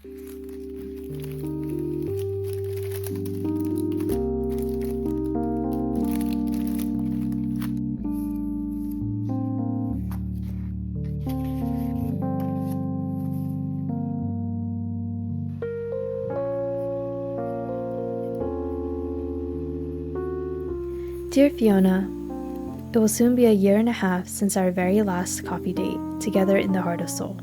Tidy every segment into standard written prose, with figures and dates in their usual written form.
Dear Fiona, it will soon be a year and a half since our very last coffee date together in the Heart of Seoul.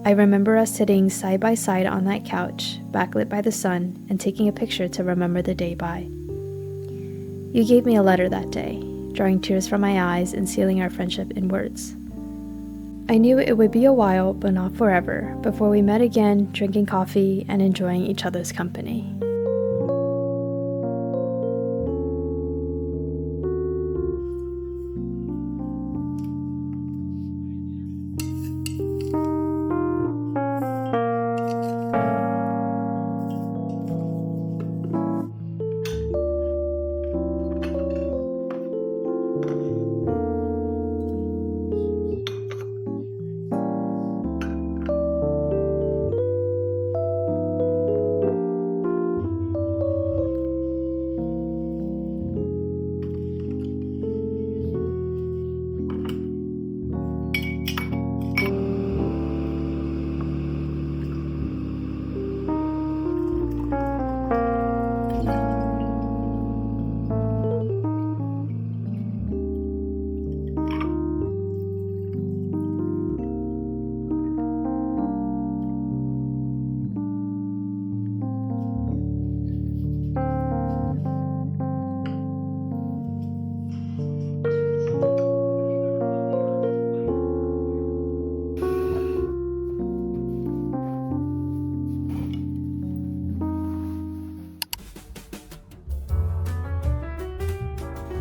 I remember us sitting side by side on that couch, backlit by the sun, and taking a picture to remember the day by. You gave me a letter that day, drawing tears from my eyes and sealing our friendship in words. I knew it would be a while, but not forever, before we met again, drinking coffee and enjoying each other's company.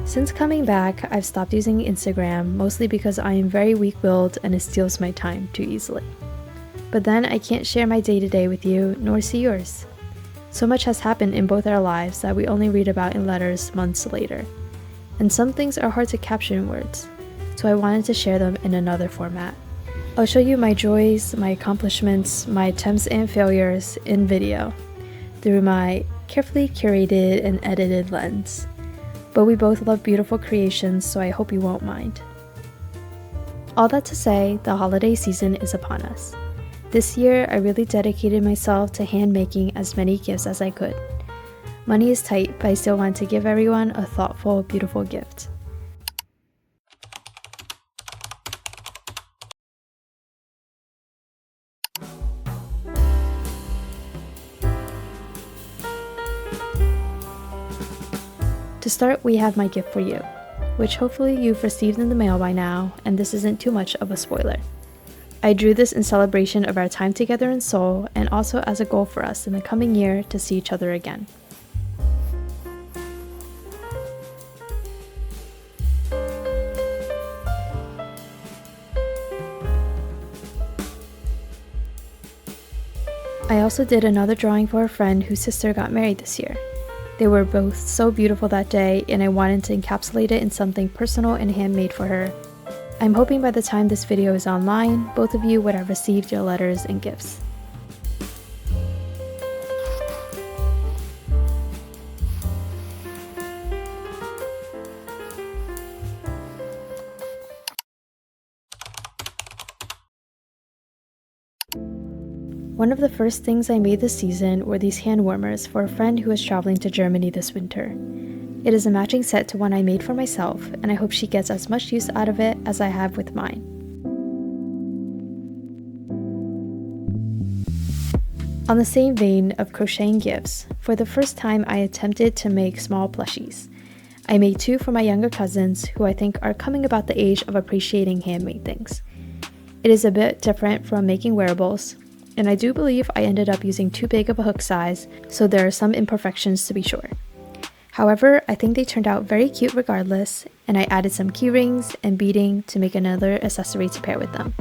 Since coming back, I've stopped using Instagram, mostly because I am very weak-willed and it steals my time too easily. But then I can't share my day-to-day with you, nor see yours. So much has happened in both our lives that we only read about in letters months later. And some things are hard to capture in words, so I wanted to share them in another format. I'll show you my joys, my accomplishments, my attempts and failures in video, through my carefully curated and edited lens. But we both love beautiful creations, so I hope you won't mind. All that to say, the holiday season is upon us. This year, I really dedicated myself to hand making as many gifts as I could. Money is tight, but I still want to give everyone a thoughtful, beautiful gift. To start, we have my gift for you, which hopefully you've received in the mail by now, and this isn't too much of a spoiler. I drew this in celebration of our time together in Seoul, and also as a goal for us in the coming year to see each other again. I also did another drawing for a friend whose sister got married this year. They were both so beautiful that day, and I wanted to encapsulate it in something personal and handmade for her. I'm hoping by the time this video is online, both of you would have received your letters and gifts. One of the first things I made this season were these hand warmers for a friend who is traveling to Germany this winter. It is a matching set to one I made for myself, and I hope she gets as much use out of it as I have with mine. On the same vein of crocheting gifts, for the first time I attempted to make small plushies. I made 2 for my younger cousins, who I think are coming about the age of appreciating handmade things. It is a bit different from making wearables, and I do believe I ended up using too big of a hook size, so there are some imperfections to be sure. However, I think they turned out very cute regardless, and I added some key rings and beading to make another accessory to pair with them.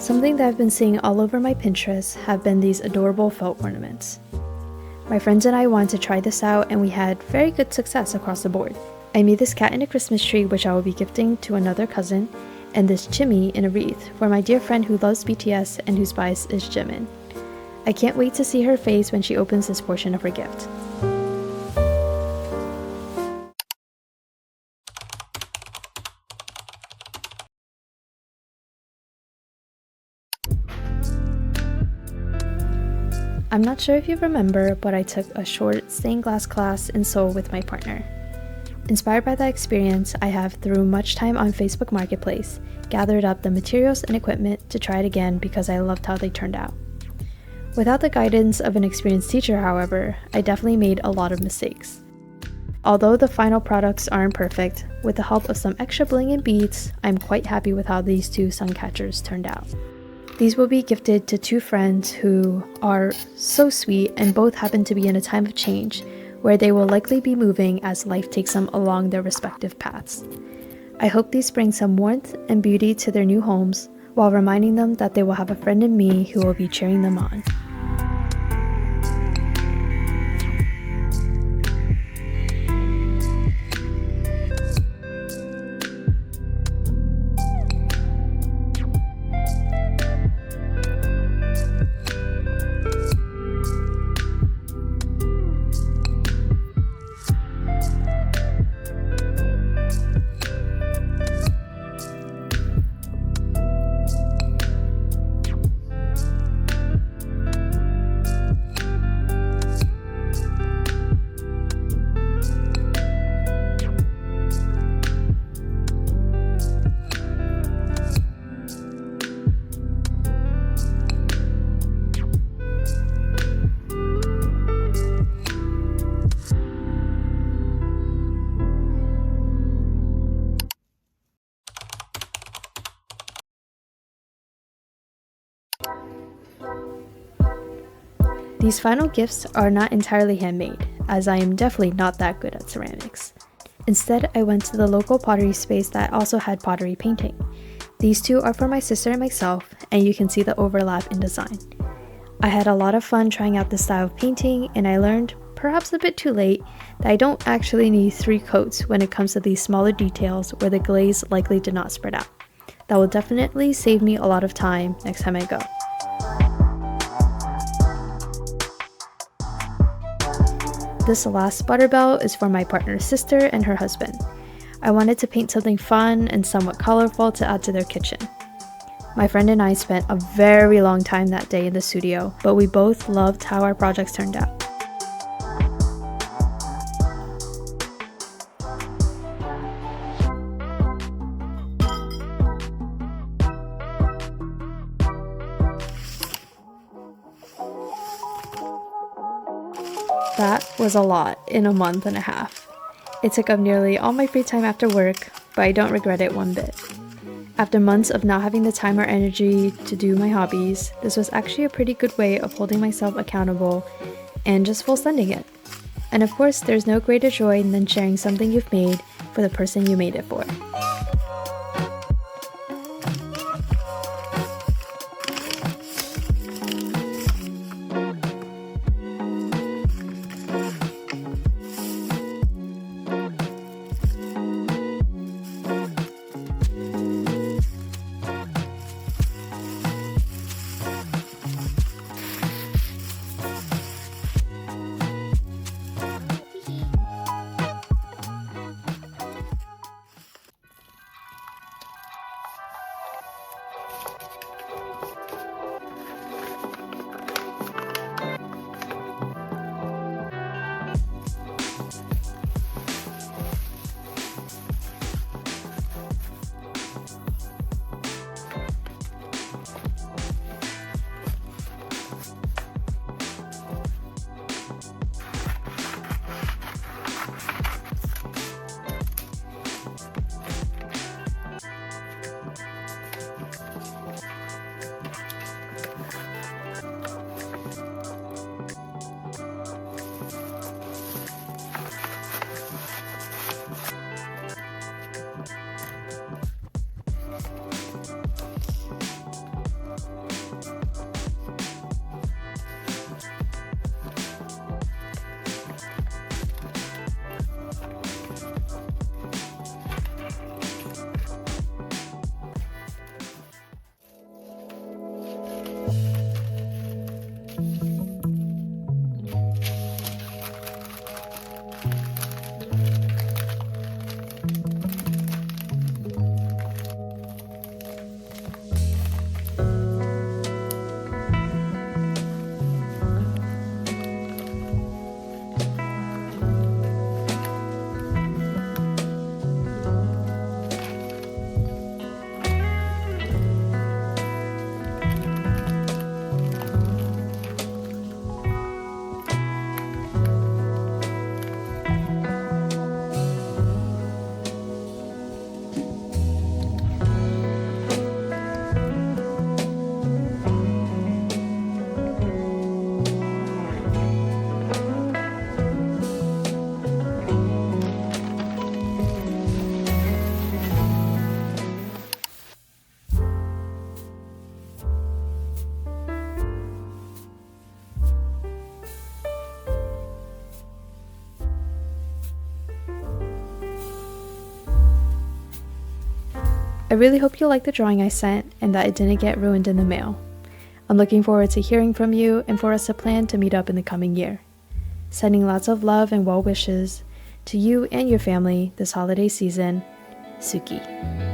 Something that I've been seeing all over my Pinterest have been these adorable felt ornaments. My friends and I wanted to try this out and we had very good success across the board. I made this cat in a Christmas tree which I will be gifting to another cousin, and this chimney in a wreath for my dear friend who loves BTS and whose bias is Jimin. I can't wait to see her face when she opens this portion of her gift. I'm not sure if you remember, but I took a short stained glass class in Seoul with my partner. Inspired by that experience, I have, through much time on Facebook Marketplace, gathered up the materials and equipment to try it again because I loved how they turned out. Without the guidance of an experienced teacher, however, I definitely made a lot of mistakes. Although the final products aren't perfect, with the help of some extra bling and beads, I'm quite happy with how these two sun catchers turned out. These will be gifted to two friends who are so sweet and both happen to be in a time of change where they will likely be moving as life takes them along their respective paths. I hope these bring some warmth and beauty to their new homes while reminding them that they will have a friend in me who will be cheering them on. These final gifts are not entirely handmade, as I am definitely not that good at ceramics. Instead, I went to the local pottery space that also had pottery painting. These two are for my sister and myself, and you can see the overlap in design. I had a lot of fun trying out this style of painting, and I learned, perhaps a bit too late, that I don't actually need 3 coats when it comes to these smaller details where the glaze likely did not spread out. That will definitely save me a lot of time next time I go. This last butter belt is for my partner's sister and her husband. I wanted to paint something fun and somewhat colorful to add to their kitchen. My friend and I spent a very long time that day in the studio, but we both loved how our projects turned out. That was a lot in a month and a half. It took up nearly all my free time after work, but I don't regret it one bit. After months of not having the time or energy to do my hobbies, this was actually a pretty good way of holding myself accountable and just full sending it. And of course, there's no greater joy than sharing something you've made for the person you made it for. I really hope you liked the drawing I sent and that it didn't get ruined in the mail. I'm looking forward to hearing from you and for us to plan to meet up in the coming year. Sending lots of love and well wishes to you and your family this holiday season, Suki.